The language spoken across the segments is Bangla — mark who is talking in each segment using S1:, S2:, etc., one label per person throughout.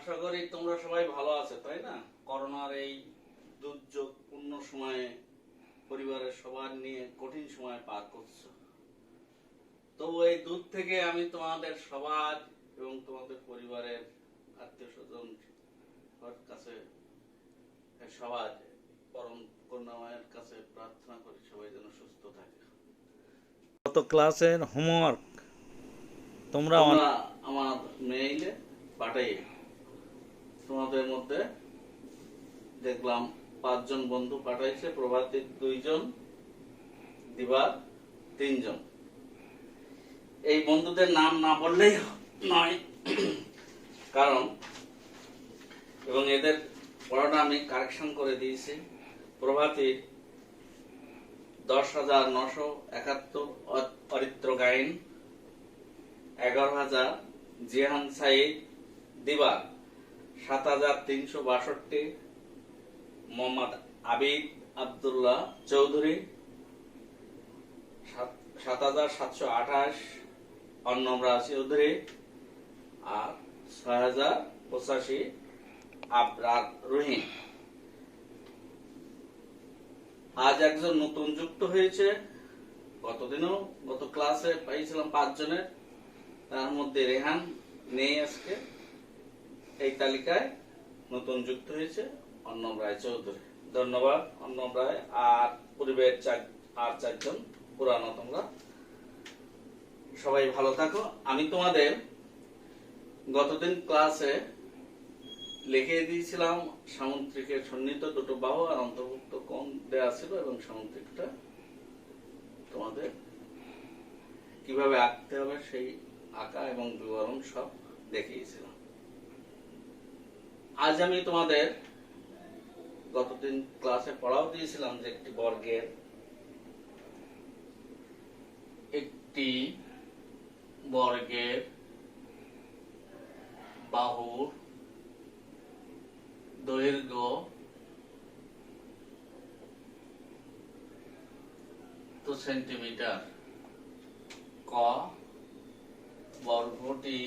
S1: আশা করি তোমরা সবাই ভালো আছো, তাই না? করোনার এই দুর্যোগপূর্ণ সময়ে পরিবারের সবার নিয়ে কঠিন সময় পার করছো। তবু এই দূর থেকে আমি তোমাদের সবার এবং তোমাদের পরিবারের আত্মীয় স্বজন কাছে সবার পরম করুণাময়ের কাছে প্রার্থনা করি সবাই যেন সুস্থ থাকে।
S2: গত ক্লাসের হোমওয়ার্ক তোমরা
S1: তোমরা আমার মেইলে পাঠাই। তোমাদের মধ্যে দেখলাম 5 জন বন্ধু পাঠাইছে, প্রভাতী 2 জন, দিবার 3 জন। এই বন্ধুদের নাম না বললেই নয়, কারণ এবং এদের পড়াটা আমি কারেকশন করে দিয়েছি। প্রভাতী 10,971 অরিত্র গাইন, 11,000 জিহান সাইদ, দিবার 7,362, মোহাম্মদ আবিদ আব্দুল্লাহ চৌধুরী 7,728, অন্নমরা চৌধুরী, আর 6,085 আবরার রহিম। আজ একজন নতুন যুক্ত হয়েছে, গত ক্লাসে পাইছিলাম 5 জনের, তার মধ্যে রেহান নেই আজকে। এই তালিকায় নতুন যুক্ত হয়েছে অন্নম রায় চৌধুরী। ধন্যবাদ অন্নম রায়। আর পরিবেশ আর 4 জন পুরানো। তোমরা সবাই ভালো থাকো। আমি তোমাদের গতদিন ক্লাসে লিখে দিয়েছিলাম সামুদ্রিকের সন্নিহিত দুটো বাহু আর অন্তর্ভুক্ত কোণ দেয়া ছিল, এবং সামুদ্রিকটা তোমাদের কিভাবে আঁকতে হবে সেই আঁকা এবং বিবরণ সব দেখিয়েছিলাম। আজ আমি তোমাদের গতদিন ক্লাসে পড়াও দিয়েছিলাম যে একটি বর্গের বাহুর দৈর্ঘ্য তো সেন্টিমিটার, ক বর্গটি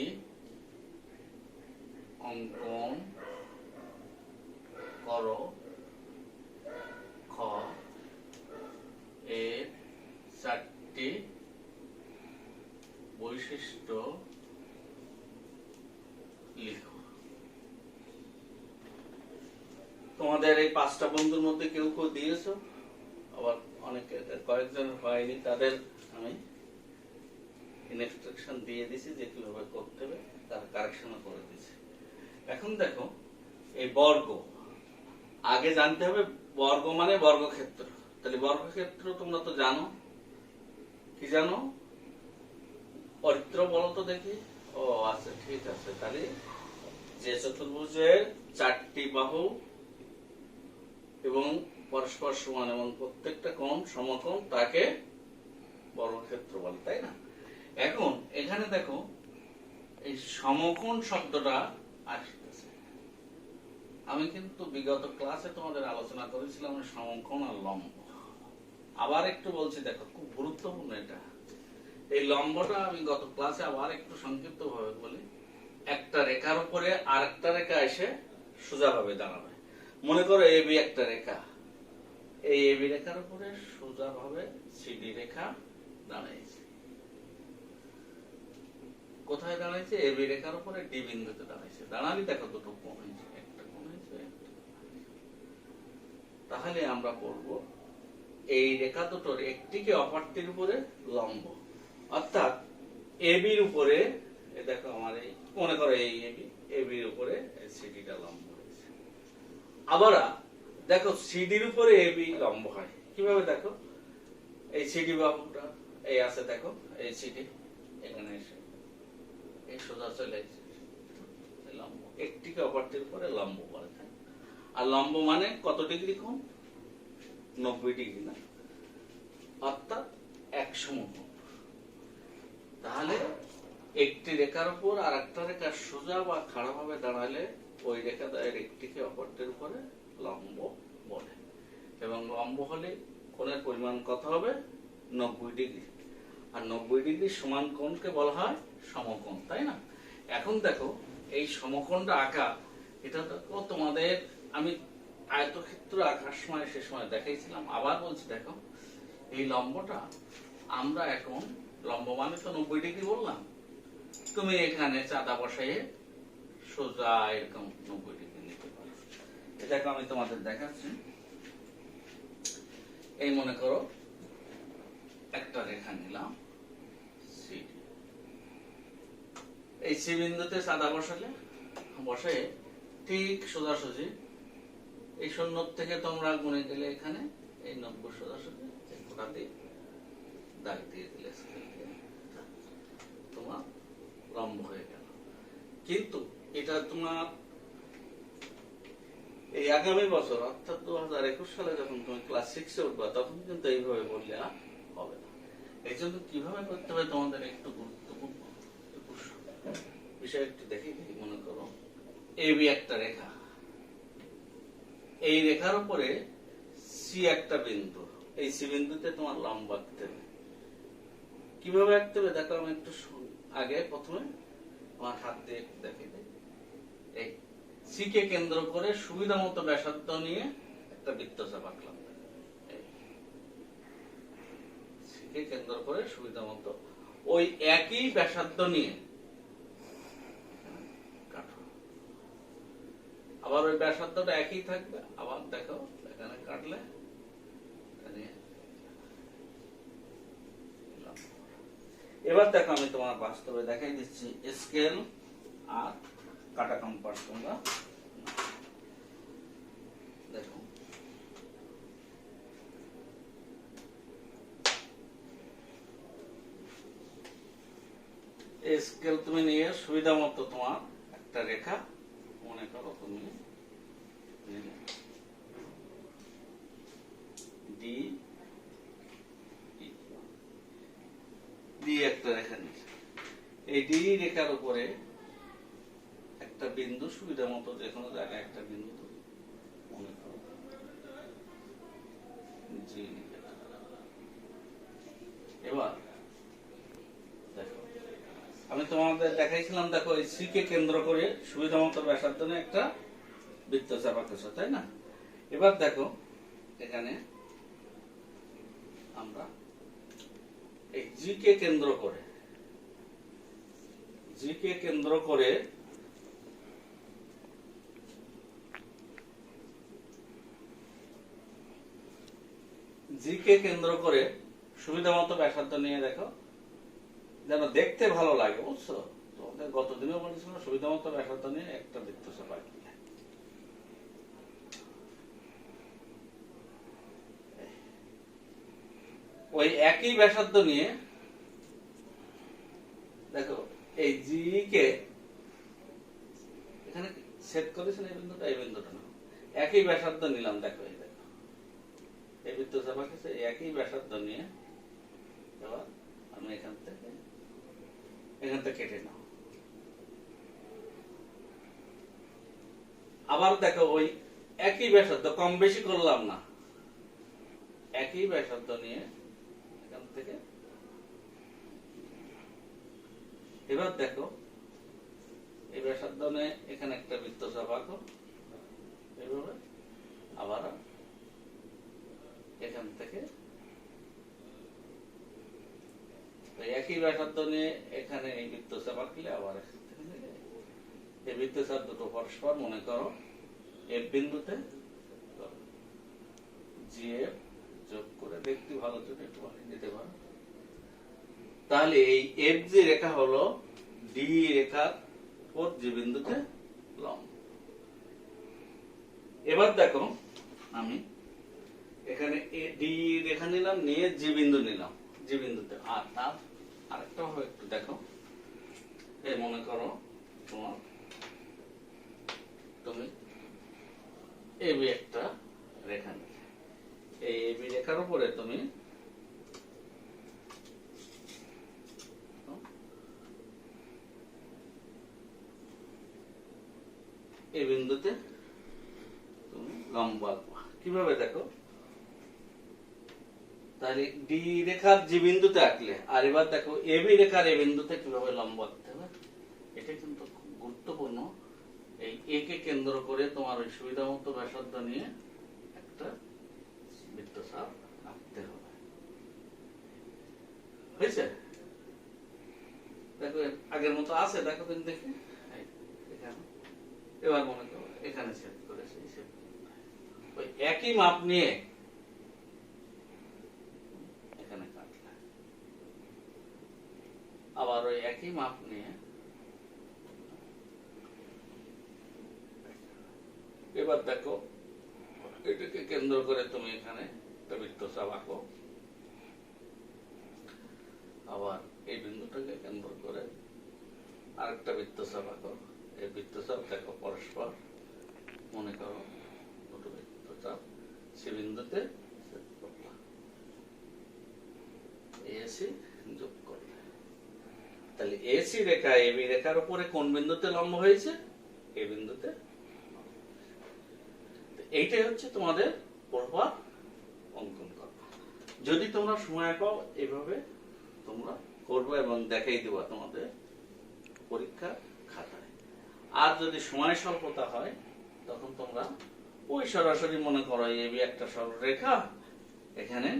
S1: অঙ্কন করো, খ এর 4টি বৈশিষ্ট্য লিখো। তোমাদের এই 5টা বন্ধুর মধ্যে কেউ কেউ দিয়েছো, আবার অনেকে কয়েকজন হয়নি, তাদের আমি ইনস্ট্রাকশন দিয়ে দিছি যে কিভাবে করতে হবে, তার কারেকশনও করে দিছি। এখন দেখো এই বর্গ, আগে জানতে হবে বর্গ মানে বর্গক্ষেত্র। তাহলে বর্গক্ষেত্র তোমরা তো জানো, কি জানো? অরিত্র বলো তো দেখি। ও আচ্ছা, ঠিক আছে। তাহলে যে চতুর্ভুজের 4টি বাহু এবং পরস্পর সমান এবং প্রত্যেকটা কোণ সমকোণ, তাকে বর্গক্ষেত্র বলে, তাই না? এখন এখানে দেখো এই সমকোণ শব্দটা আসতেছে। আমি কিন্তু বিগত ক্লাসে তোমাদের আলোচনা করেছিলাম সমকোণ আর লম্ব। আবার একটু বলছি, দেখো খুব গুরুত্বপূর্ণ এটা। এই লম্বটা আমি গত ক্লাসে আবার একটু সংক্ষিপ্ত ভাবে বলি। একটা রেখার উপরে আরেকটা রেখা এসে সোজাভাবে দাঁড়াবে। মনে করো এবি একটা রেখা, এই এবি রেখার উপরে সোজাভাবে সিডি রেখা দাঁড়াইছে। কোথায় দাঁড়াইছে? এবি রেখার উপরে ডি বিন্দুতে দাঁড়াইছে। দাঁড়ালি দেখো দুটো কোণ হয়েছে, একটা কোণ হয়েছে, একটা। তাহলে আমরা বলব এই রেখা দুটোর একটিকে অপরটির উপরে লম্ব, অর্থাৎ এবির উপরে দেখো আমার এই মনে করো এই এবির উপরে সিডিটা লম্ব হয়েছে। আবার দেখো সিডির উপরে এবি লম্ব হয় কিভাবে? দেখো এই সিডি বাহুটা এই আছে, দেখো এই সিডি এখানে এসে এই সোজা চলে এসেছে লম্ব, একটিকে অপরটির উপরে লম্ব বলে। আর লম্ব মানে কত ডিগ্রি কোণ? 90 ডিগ্রি, না? অর্থাৎ 100 কোণ। তাহলে একটি রেখার উপর আর একটা রেখা সোজা বা খাড়া ভাবে দাঁড়ালে ওই রেখা দ্বয়ের একটিকে অপরটির উপরে লম্ব বলে। এবং লম্ব হলে কোণের পরিমাণ কত হবে? 90 ডিগ্রি। আর 90 ডিগ্রি সমান কোণকে বলা হয় সমকোণ, তাই না? এখন দেখো এই সমকোণটা আঁকা এটা দেখো তোমাদের আমি আয়তক্ষেত্র আঁকার সময় সে সময় দেখাইছিলাম, আবার বলছি দেখো এই লম্বটা আমরা এখন লম্ব মানে তো 90 ডিগ্রি বললাম, তুমি এখানে চাঁদা বসাইয়ে সোজা এরকম 90 ডিগ্রি নিতে পারো। এটাকে আমি তোমাদের দেখাচ্ছি। এই মনে করো একটা রেখা নিলাম সিডি, এই সি বিন্দুতে চাঁদা বসে ঠিক সোজাসুজি এই 0 থেকে তোমরা গুণে গেলে এখানে এই 90 সোজাসুজি গোটা দিয়ে দাগ দিয়ে দিলে তোমার লম্ব হয়ে গেল। কিন্তু এটা তোমার এই আগামী বছর অর্থাৎ 2021 সালে যখন তুমি ক্লাস 6-এ উঠবা তখন কিন্তু এইভাবে বললে আর হবে না। এই জন্য কিভাবে করতে হবে তোমাদের একটু গুরুত্বপূর্ণ বিষয় একটু দেখি। মনে করো এবি একটা রেখা, এই রেখার উপরে সি একটা বিন্দু, এই সি বিন্দুতে তোমার লম্ব আঁকতে হবে। কিভাবে আঁকতে হবে দেখো, আমি একটু আগে প্রথমে আমার হাত দিয়ে দেখে দিই। এই সি কে কেন্দ্র করে সুবিধা মতো ব্যাসার্ধ নিয়ে একটা বৃত্তচাপ আঁকলাম। সি কে কেন্দ্র করে সুবিধা মতো ওই একই ব্যাসার্ধ নিয়ে কাটো, আবার ওই ব্যাসার্ধটা একই থাকবে, আবার দেখো এখানে কাটলে এবার দেখো আমি তোমার বাস্তবে দেখাই দিচ্ছি স্কেল আর কাটা কম্পাস। তোমরা দেখো স্কেল তুমি নিয়ে সুবিধা মতো তোমার একটা রেখা মনে করো তুমি ডি একটা রেখা নিয়েছে, এই ডি রেখার উপরে একটা বিন্দু সুবিধা মতো যে কোনো জায়গায় একটা বিন্দু মনে করো জি। এবার দেখো আমি তোমাদের দেখাইছিলাম, দেখো এই সি কে কেন্দ্র করে সুবিধা মতো ব্যাসার্ধ নিয়ে একটা বৃত্তচাপ আঁকছো, তাই না? এবার দেখো এখানে আমরা এই জি কে কেন্দ্র করে জি কে কেন্দ্র করে সুবিধা মতো ব্যাসার্ধ নিয়ে দেখো যেন দেখতে ভালো লাগে, বুঝছো? তোমাদের গতদিনও বলেছিল সুবিধা মতো ব্যাসার্ধ নিয়ে একটা বৃত্তচাপ আঁকবে। ওই একই ব্যাসার্ধ নিয়ে দেখো এই জি কে এখানে সেট করেছেন, এই বিন্দুটা না, একই ব্যাসার্ধ নিলাম। দেখো এই দেখো এই বৃত্তচাপ আঁকেছে, একই ব্যাসার্ধ নিয়ে এবার আমি এখান থেকে কেটে নাও। আবার দেখো ওই একই ব্যাসার্ধ, কম বেশি করলাম না, একই ব্যাসার্ধ নিয়ে এখান থেকে এবার দেখো এই ব্যাসার্ধ নিয়ে এখানে একটা বৃত্তচাপ আঁকো এইভাবে, আবার এখান থেকে একই ব্যাসার্ধ নিয়ে এখানে এই বৃত্তচাপ আঁকলে আবার এই বৃত্তচাপ দুটো পরস্পর মনে করো এফ বিন্দুতে জি এফ যোগ করে দেখতে ভালো জন্য একটু দিতে পারো। তাহলে এই এফ জি রেখা হলো ডি রেখার উপর জি বিন্দুতে লম্ব। এবার দেখো আমি এখানে ডি রেখা নিলাম, নিয়ে জি বিন্দু নিলাম, জি বিন্দুতে আর তার আরেকটা হবে একটু দেখো, এই মনে করো তোমার তুমি এবি একটা রেখা নিলে, এই এবি রেখার উপরে তুমি এই বিন্দুতে তুমি লম্ব আঁকবা। কিভাবে দেখো, তাহলে ডি রেখার যে বিন্দুতে আঁকলে, আর এবার দেখো এবি রেখার এই বিন্দুতে কিভাবে লম্ব আঁকতে হবে, এটা কিন্তু খুব গুরুত্বপূর্ণ। এই এ কে কেন্দ্র করে তোমার ওই সুবিধা মতো ব্যাসার্ধ নিয়ে একটা বৃত্তচাপ আঁকতে হবে। হয়েছে? দেখো আগের মতো আছে, দেখো তুমি দেখি এখানে। এবার মনে করো এখানে ছেদ করে সেই ছেদ ওই একই মাপ নিয়ে এখানে কাটলে, আবার ওই একই মাপ নিয়ে এবার দেখো এটাকে কেন্দ্র করে তুমি এখানে একটা বৃত্তচাপ আঁকো, আবার এই বিন্দুটাকে কেন্দ্র করে আরেকটা বৃত্তচাপ আঁকো। এই বৃত্তচাপ দেখো পরস্পর মনে করো দুটো বৃত্তচাপ সে বিন্দুতে ছেদ করলাম, এসি যোগ করলে তাহলে এসি রেখা এবি রেখার উপরে কোন বিন্দুতে লম্ব হয়েছে? এই বিন্দুতে। এইটাই হচ্ছে তোমাদের প্রভাব অঙ্কন করা। যদি তোমরা সময় পাও এভাবে তোমরা করবে এবং দেখাই দেবা তোমাদের পরীক্ষা খাতায়। আর যদি সময় স্বল্পতা হয় তখন তোমরা ওই সরাসরি মনে করো এবি একটা সরলরেখা, এখানে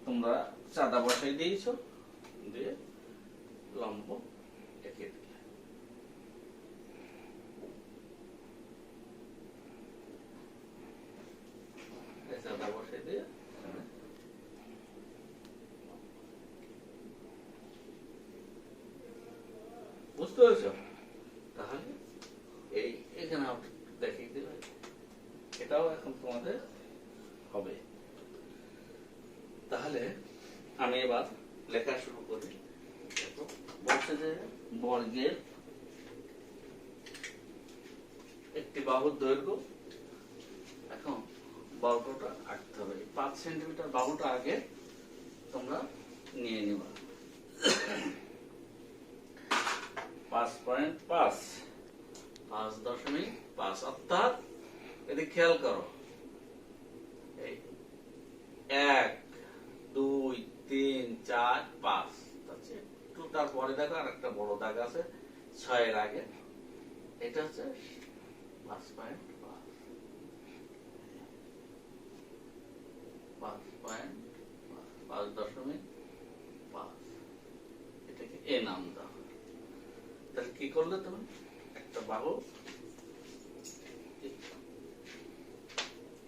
S1: তোমরা চাঁদা বসাই দিয়েছো, দিয়ে লম্ব এঁকে দিলে। চাঁদা বসাই দিয়ে বুঝতে পেরেছো? তাহলে এই এখানে দেখিয়ে দিবে, এটাও এখন তোমাদের হবে। তাহলে আমি এবার লেখা শুরু করি। বলছে যে বর্গের একটি বাহুর দৈর্ঘ্য, এখন বর্গটা আঁকতে হবে। 5 সেন্টিমিটার বাহুটা আগে তোমরা নিয়ে নিবা। 5.5 5.5 অর্থাৎ এদিকে খেয়াল করো, এই 1 2 3 4 5 আছে, একটু তারপরে দেখো আর একটা বড় দাগ আছে 6 এর আগে, এটা হচ্ছে 5.5 5.5 এটাকে এ নাম দাও। তাহলে কি করলে তুমি একটা বাহু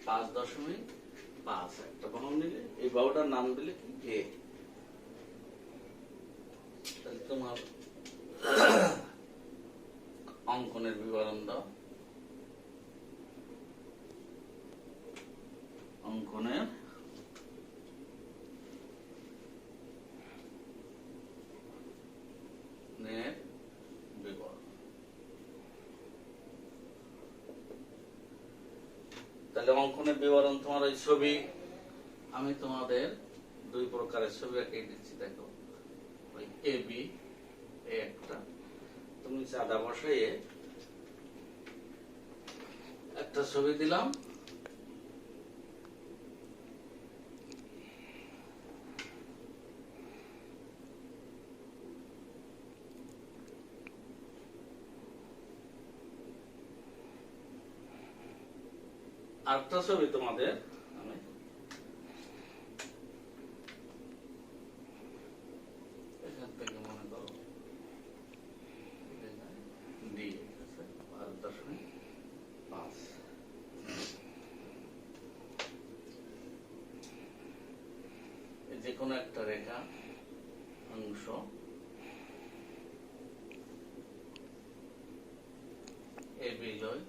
S1: 5.5 একটা বাহু নিলে, এই বাহুটার নাম দিলে কি এ। তাহলে তোমার অঙ্কনের বিবরণ দাও। অঙ্কনের বিবরণ। তাহলে অঙ্কনের বিবরণ তোমার ওই ছবি, আমি তোমাদের 2 প্রকারের ছবি এঁকে দিচ্ছি। দেখো ওই এ বি, একটা তুমি চাঁদা বসাইয়ে একটা ছবি দিলাম, আরেকটা ছবি তোমাদের আমি এখান থেকে মনে করো ডি 5.5 যে কোনো একটা রেখা অংশ এ বি লয়,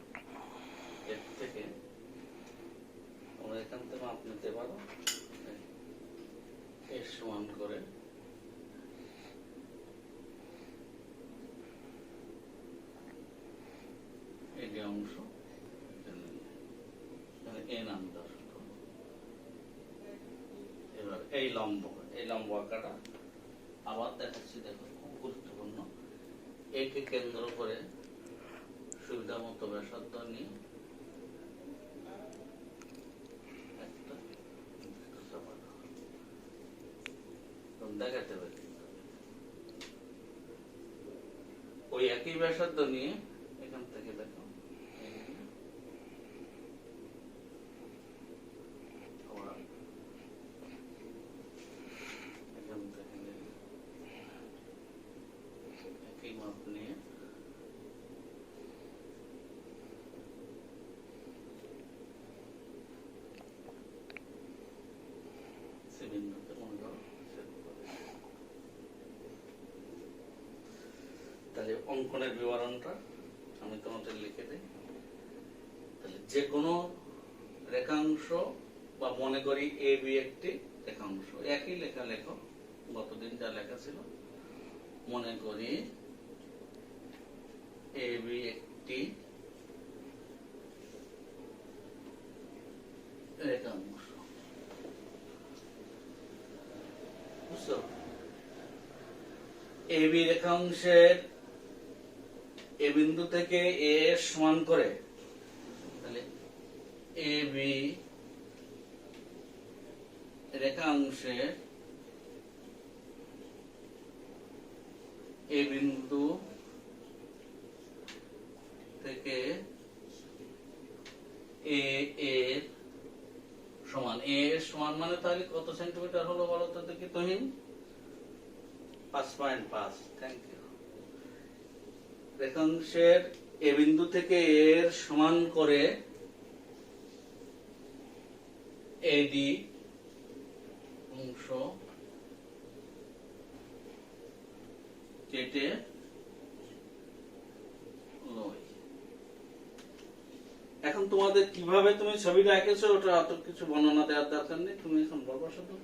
S1: এর থেকে তোমরা এখান থেকে মাপ নিতে পারো, এর সমান করে এই যে অংশ এ নাম দাও। এবার এই লম্ব আঁকাটা আবার দেখাচ্ছি। দেখো খুব গুরুত্বপূর্ণ, একে কেন্দ্র করে সুবিধা মতো ব্যাসার্ধ নিয়ে একটা দেখাতে পারি। ওই একই ব্যাসার্ধ নিয়ে এখান থেকে দেখো কাজে অঙ্কনের বিবরণটা আমি তোমাদের লিখে দিই। তাহলে যে কোনো রেখাংশ বা মনে করি এ বি একটি রেখাংশ, একই লেখা লেখো, গতদিন যা লেখা ছিল। মনে করি এ বি একটি রেখাংশ, বুঝছো? এ বি রেখাংশের এ বিন্দু থেকে এ সমান করে, তাহলে এ বি রেখাংশের এ বিন্দু থেকে এ এর সমান, এ এর সমান মানে তাহলে কত সেন্টিমিটার হলো বলো তো দেখি তুহিন? 5.5। Thank you. রেখাংশের এ বিন্দু থেকে এর সমান করে এডি অংশ কেটে লই। এখন তোমাদের কিভাবে তুমি ছবিটা এঁকেছো ওটা অত কিছু বর্ণনা দেওয়ার দরকার নেই, তুমি এখন বলবো শুধু।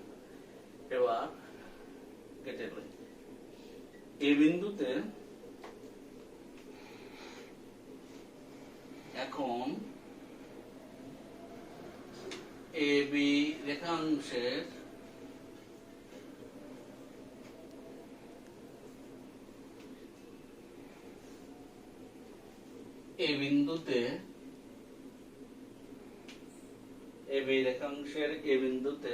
S1: এবার কেটে লই। এই বিন্দুতে এখন এ বি রেখাংশের এ বিন্দুতে, এ বি রেখাংশের এ বিন্দুতে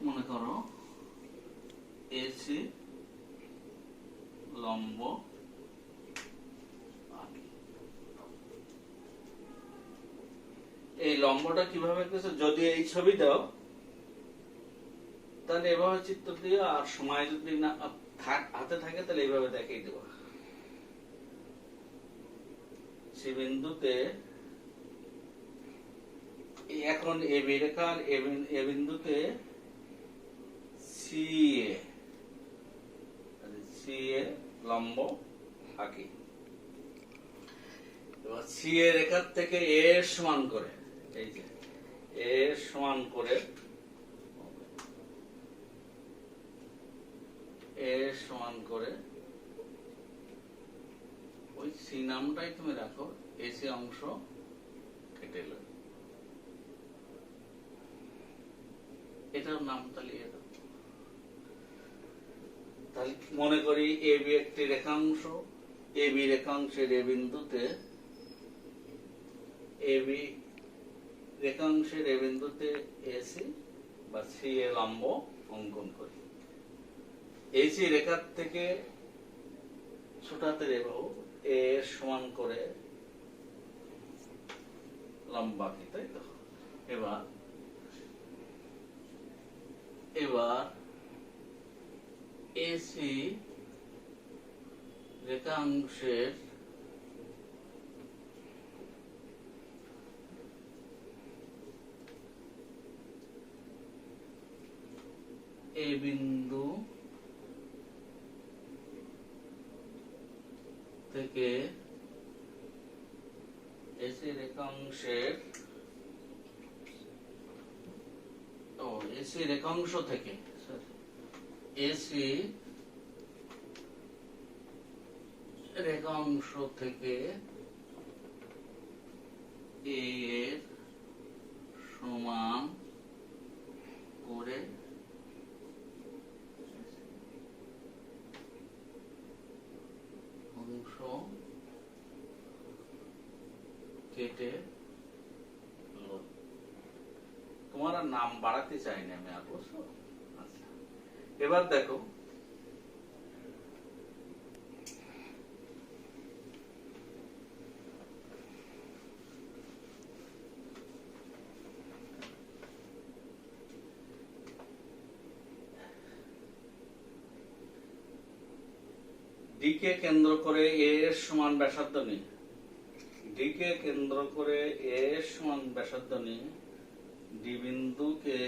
S1: মনে করো এসি লম্ব আঁকি। এই লম্বটা কিভাবে আঁকতেছে, যদি এই ছবি দাও তাহলে এভাবে চিত্র দিও, আর সময় যদি না হাতে থাকে তাহলে এইভাবে দেখিয়ে দেবো। সে বিন্দুতে এখন এ বি রেখার এ বিন্দুতে সি এ লম্ব আঁকি। এবার সি এ রেখার থেকে এ সমান করে, এই যে এ সমান করে, এ সমান করে ওই সি নামটাই তুমি রাখো, এসি অংশ কেটে লো। এটার নাম তাহলে তাহলে মনে করি এ বি একটি রেখাংশ, এ বি রেখাংশের এ বিন্দুতে, এ বি রেখাংশের এ বিন্দুতে এসি বা সি এ লম্ব অঙ্কন করি। এসি রেখার থেকে ছোটাতে রেবাহু এ সমান করে লম্বা আঁকি, তাই তো? এবার এসি রেখাংশের এ বিন্দু থেকে এসি রেখাংশের এসি রেখাংশ থেকে এসি রেখাংশ থেকে এ এর সমান করে অংশ কেটে লই। তোমার আর নাম বাড়াতে চাইনি আমি, আর বুঝছো? আচ্ছা, এবার দেখো ডি কে কেন্দ্র করে এ এর সমান ব্যাসার্ধ নিই, ডি কে কেন্দ্র করে এ এর সমান ব্যাসার্ধ নিই, ডি বিন্দুকে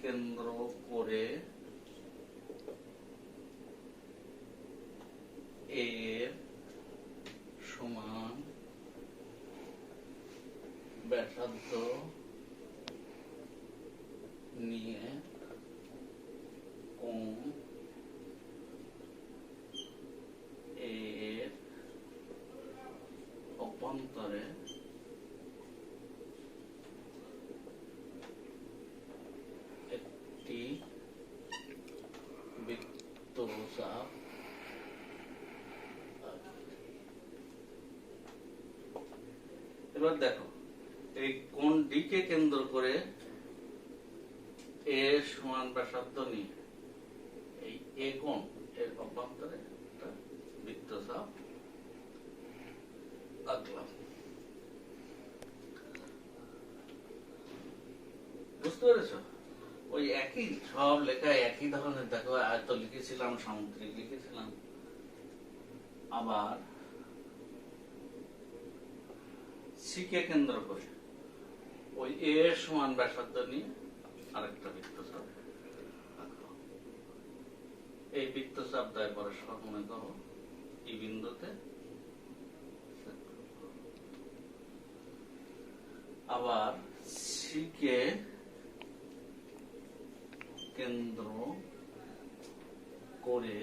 S1: কেন্দ্র করে এর সমান ব্যাসার্ধ নিয়ে কোণ এর অভ্যন্তরে একটি বৃত্তচাপ এবার দেখো এই কোণ ডি কে কেন্দ্র করে এ সমান ব্যাসার্ধ নিয়ে এই এ কোণ এর অভ্যন্তরে একটা বৃত্তচাপ আঁকলাম। বুঝতে পেরেছো? ওই একই সব লেখায় একই ধরনের, দেখো আয়ত লিখেছিলাম, সামুদ্রিক লিখেছিলাম, আবার সি কে কেন্দ্র করে ওই এ সমান ব্যাসার্ধ নিয়ে আরেকটা বৃত্তচাপ আঁকলো। এই বৃত্তচাপ দ্বয় পরস্পর মনে করো এই বিন্দুতে, আবার সি কে কেন্দ্র করে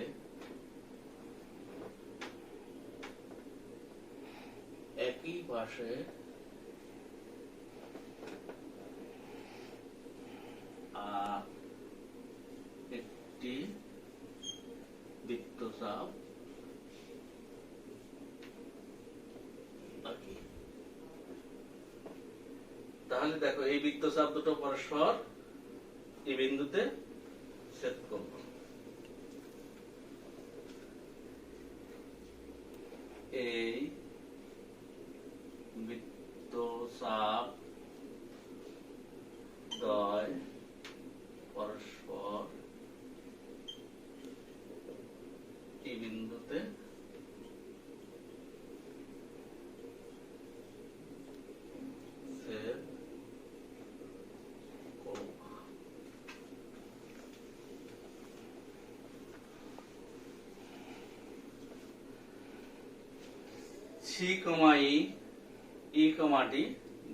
S1: একই পাশে একটি বৃত্তচাপ আঁকি। তাহলে দেখো এই বৃত্তচাপ দুটো পরস্পর এই বিন্দুতে ছেদ করব। এই বৃত্তচাপ দ্বয় পরস্পর এই বিন্দুতে ছেদ করব। সি কমা ই কমা ডি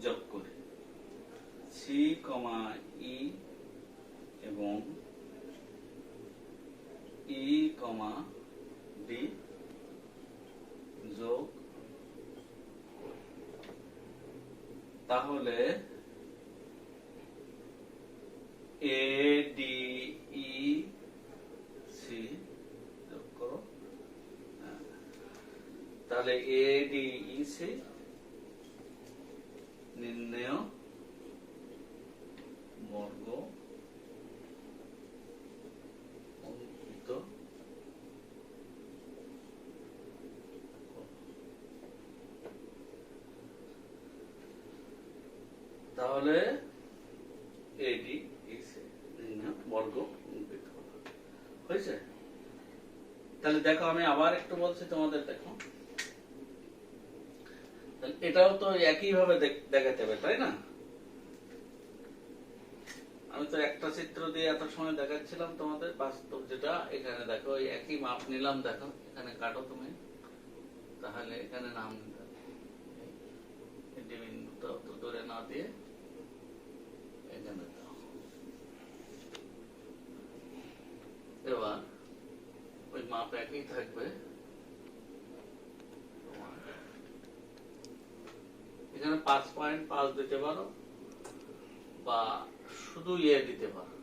S1: যোগ করি। সি কমা ই এবং ই কমা ডি যোগ করি। তাহলে এ ডি ই সি যোগ করো। তাহলে এ ডি ই সি নির্ণয় বর্গ অঙ্কিত। তাহলে এডি ইসি নির্ণয় বর্গ অঙ্কিত হয়েছে। তাহলে দেখো আমি আবার একটু বলছি তোমাদের, দেখো এটাও তো একই ভাবে দেখাতে হবে, তাই না? আমি তো একটা চিত্র দিয়ে এত সময় দেখাচ্ছিলাম তোমাদের, বাস্তব যেটা এখানে দেখো ওই একই মাপ নিলাম, দেখো এখানে কাটো তুমি, তাহলে এখানে নাম নিতে হবে। বিন্দুটা অত দূরে না দিয়ে এখানে দাও। এবার ওই মাপ একই থাকবে, এখানে 5.5 দিতে পারো বা শুধু ইয়ে দিতে পারো।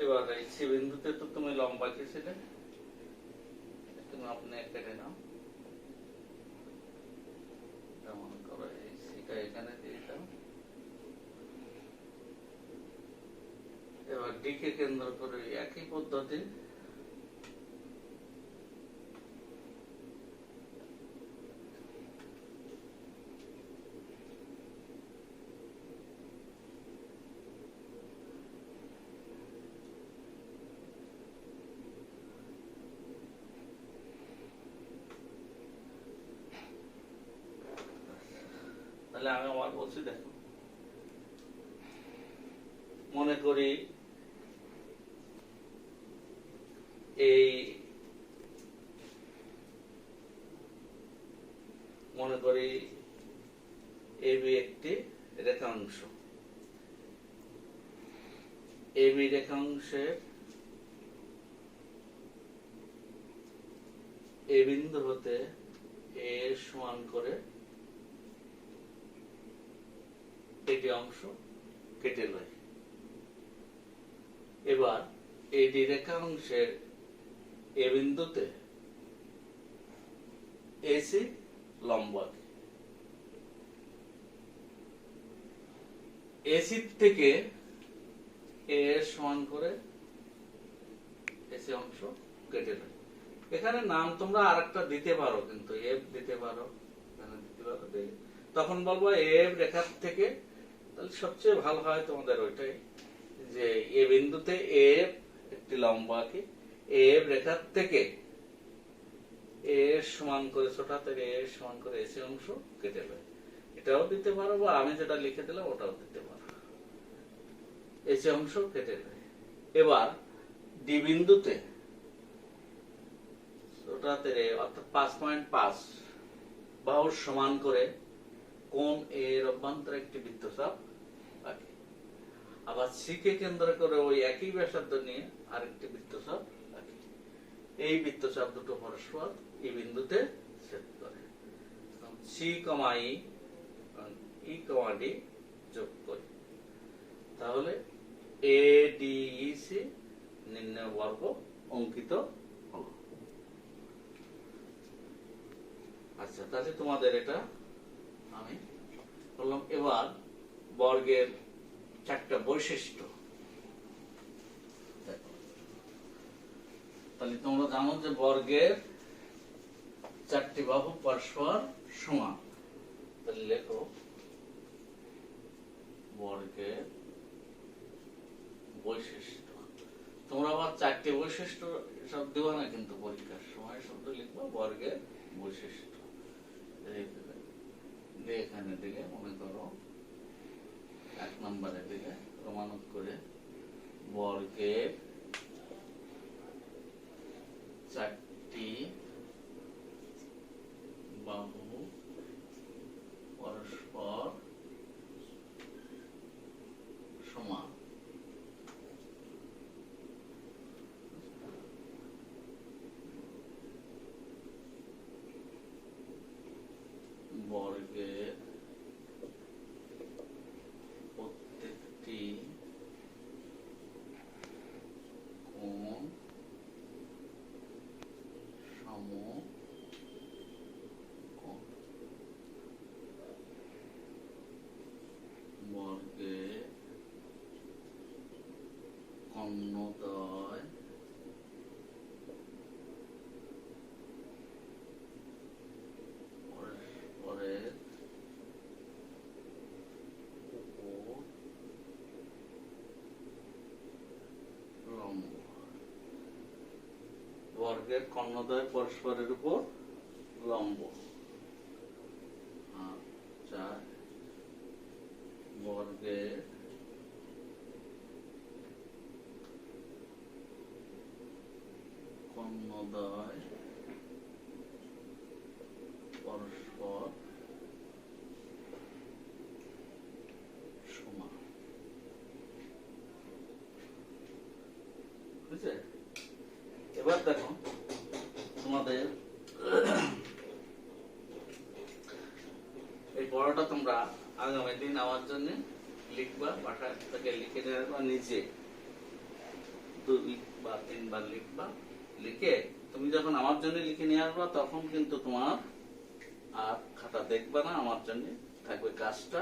S1: এবার এই সি বিন্দুতে তো তুমি লম্বা কেছিলে, তুমি আপনি কেটে নাও। মনে করো এই সিটা এখানে দিয়ে দাও। এবার ডি কে কেন্দ্র করে একই পদ্ধতি তাহলে আমি আবার বলছি, দেখো মনে করি এই মনে করি এবি একটি রেখাংশ, এবি রেখাংশের এ বিন্দু হতে এ সমান করে এটি অংশ কেটে লয়। এবার এডি রেখাংশের এ বিন্দুতে এসি লম্ব আঁকি। এসি থেকে এ সমান করে এসি অংশ কেটে লয়। এখানে নাম তোমরা আরেকটা দিতে পারো, কিন্তু এফ দিতে পারো, এখানে দিতে পারো। তখন বলবো এফ রেখার থেকে, তাহলে সবচেয়ে ভালো হয় তোমাদের ওইটাই, যে এ বিন্দুতে এফ একটি লম্ব আঁকি, এফ রেখার থেকে এ সমান করে ছোট হাতের এ সমান করে এসি অংশ কেটে লয়। এটাও দিতে পারো, বা আমি যেটা লিখে দিলাম ওটাও দিতে পারো, এসি অংশ কেটে লয়। এবার ডি বিন্দুতে ছোট হাতের এ অর্থাৎ 5.5 বাহুর সমান করে কোণ এর অভ্যন্তরে একটি বৃত্তচাপ আঁকি। আবার সি কে কেন্দ্র করে ওই একই ব্যাসার্ধ নিয়ে আরেকটি বৃত্তচাপ আঁকি। এই বৃত্তচাপ দুটো পরস্পর এই বিন্দুতে ছেদ করে। সি কমা ই কমা ডি যোগ করি, তাহলে এ ডি ই সি নির্ণয় বর্গ অঙ্কিত হলো। আচ্ছা, তাহলে তোমাদের এটা আমি বললাম। এবার বর্গের 4টা বৈশিষ্ট্য। তাহলে তোমরা জানো যে বর্গের 4টি বাহু পরস্পর সমান। তাহলে লেখো বর্গের বৈশিষ্ট্য। তোমরা আবার 4টি বৈশিষ্ট্য সব দেওয়া না, কিন্তু পরীক্ষার সময় শব্দ লিখবো বর্গের বৈশিষ্ট্য। এখানে দিকে মনে করো 1 নম্বরের দিকে প্রমাণক করে বর্গের 4টি বাহু পরস্পর সমান। বর্গের প্রত্যেকটি কোণ সমকোণ। বর্গের কর্ণদ্বয় পরস্পরের উপর লম্ব। বর্গের কর্ণদ্বয় পরস্পরের উপর লম্ব। আচ্ছা, বর্গের কর্ণদ্বয় পরস্পর সমান। বুঝছে? এবার দেখো তোমাদের এই পড়াটা তোমরা আগামী দিন আমার জন্য লিখবা, বাসা থেকে লিখে নেবা, নিজে 2 বা 3 বার লিখবা। লিখে তুমি যখন আমার জন্য লিখে নিয়ে আসবা, তখন কিন্তু তোমার আর খাতা দেখবা না, আমার জন্য থাকবে কাজটা।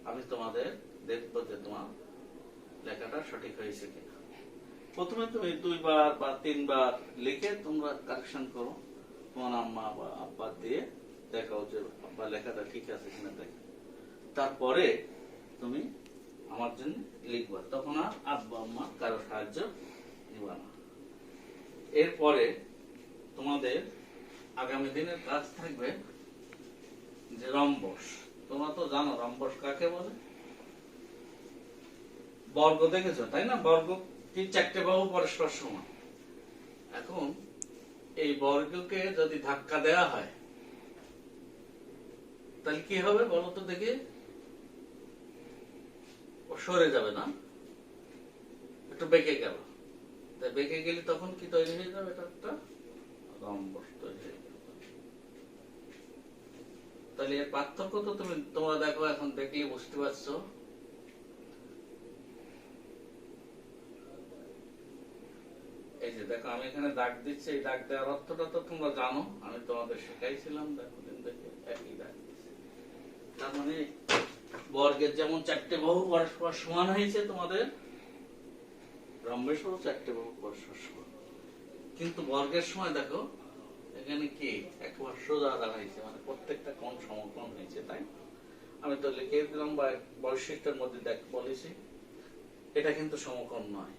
S1: আমি তোমাদের দেখবো যে তোমার লেখাটা সঠিক হয়েছে কিনা। প্রথমে তুমি 2 বার বা 3 বার লিখে তোমরা কারেকশন করো, তোমার আম্মা বা আব্বা দিয়ে দেখাও যে আব্বা লেখাটা ঠিক আছে কিনা দেখো। তারপরে তুমি আমার জন্য লিখবা, তখন আর আব্বা আম্মা কারো সাহায্য নিবা না। এরপরে তোমাদের আগামী দিনের কাজ থাকবে যে রম্বস। তোমরা তো জানো রম্বস কাকে বলে। বর্গ দেখেছো তাই না? বর্গ কি চারটে বাহু পরস্পর সমান। এখন এই বর্গকে যদি ধাক্কা দেওয়া হয় তাহলে কি হবে বলো তো দেখি? ও সরে যাবে না, একটু বেঁকে গেল। তাই বেঁকে গেলে তখন কি তৈরি হয়ে যাবে? এটা একটা রম্বস তৈরি হয়ে যাবে। তাহলে এর পার্থক্য তো তোমরা দেখো, এখন দেখলে বুঝতে পারছো। এই যে দেখো আমি এখানে দাগ দিচ্ছি, এই দাগ দেওয়ার অর্থটা তো তোমরা জানো, আমি তোমাদের শেখাইছিলাম। দেখো দিন দেখে একই দাগ দিচ্ছি। তার মানে বর্গের যেমন চারটে বাহু পরস্পর সমান হয়েছে, তোমাদের রম্বেশও চারটে বাহু পরস্পর সমান। কিন্তু বর্গের সময় দেখো এখানে কি একবার সোজা দাঁড়াইছে, মানে প্রত্যেকটা কোণ সমকোণ হয়েছে। তাই আমি তো লিখে দিলাম বা বৈশিষ্ট্যের মধ্যে দেখ বলেছি এটা কিন্তু সমকোণ নয়।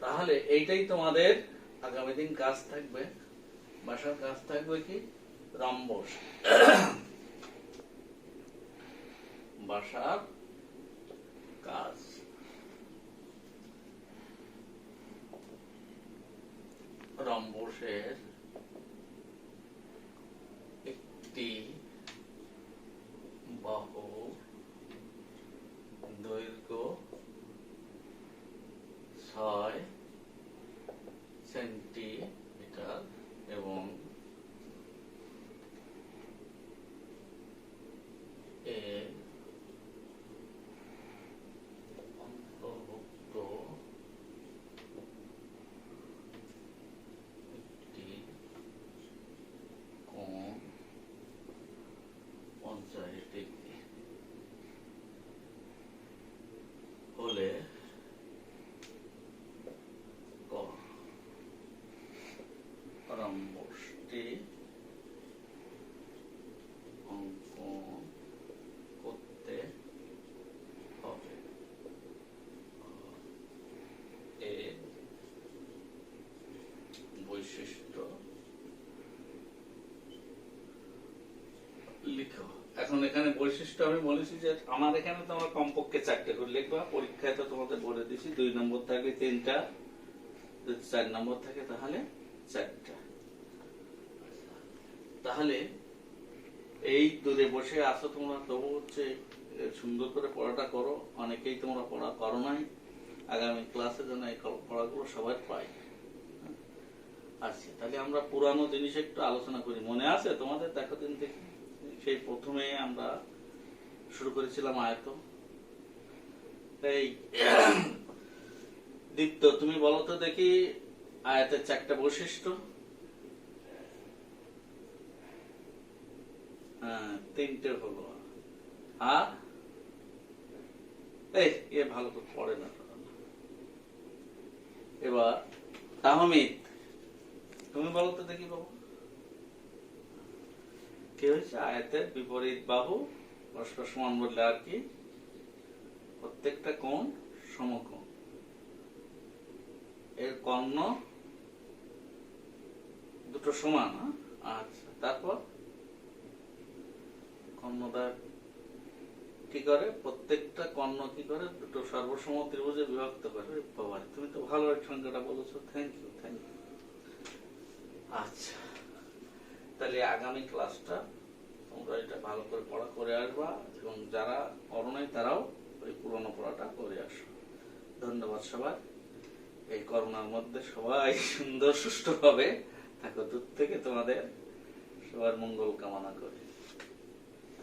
S1: তাহলে এইটাই তোমাদের আগামী দিন কাজ থাকবে, ভাষার কাজ থাকবে কি? রম্বস। ভাষার কাজ রম্বসের একটি বাহু দৈর্ঘ্য 6 সেন্টিমিটার এবং এর অন্তর্ভুক্ত একটি কোণ 50 ডিগ্রি হলে রম্বসটি অঙ্কন করতে হবে। এর বৈশিষ্ট্য লিখো। এখন এখানে বৈশিষ্ট্য আমি বলেছি যে আমার এখানে তোমার কমপক্ষে 4টে করে লিখবা। পরীক্ষায় তো তোমাদের বলে দিছি 2 নম্বর থাকে 3টা, যদি 4 নম্বর থাকে তাহলে 4টা। তাহলে এই দূরে বসে আসো তোমরা, তবু হচ্ছে সুন্দর করে পড়াটা করো। অনেকেই তোমরা পড়া করো নাই, আগামী ক্লাসে যেন এই পড়াগুলো সবাই পাই। আচ্ছা, তাহলে আমরা পুরানো জিনিস একটু আলোচনা করি। মনে আছে তোমাদের? দেখো দিন দেখি, সেই প্রথমে আমরা শুরু করেছিলাম আয়ত। এই দীপ্ত তুমি বলো তো দেখি আয়তের 4টা বৈশিষ্ট্য। হ্যাঁ, 3টে হলো। আর এই ভালো তো পড়ে না। এবার তাহমিদ তুমি বলো তো দেখি বাবু, কি হয়েছে? আয়তের বিপরীত বাহু পরস্পর সমান বললে আর কি? প্রত্যেকটা কোণ সমকোণ, এর কর্ণ দুটো সমান। আচ্ছা, তারপর কর্ণদ্বয় কি করে? প্রত্যেকটা কর্ণ কি করে? দুটো সর্বসম ত্রিভুজে বিভক্ত করে। বাবা, তুমি তো ভালো এই সংখ্যাটা বলেছো, থ্যাংক ইউ। আচ্ছা, তাহলে আগামী ক্লাসটা তোমরা এটা ভালো করে পড়া করে আসবা, এবং যারা করো নাই তারাও ওই পুরনো পড়াটা করে আসো। ধন্যবাদ সবাই। এই করোনার মধ্যে সবাই সুন্দর সুষ্ঠুভাবে থাকো। দূর থেকে তোমাদের সবার মঙ্গল কামনা করি।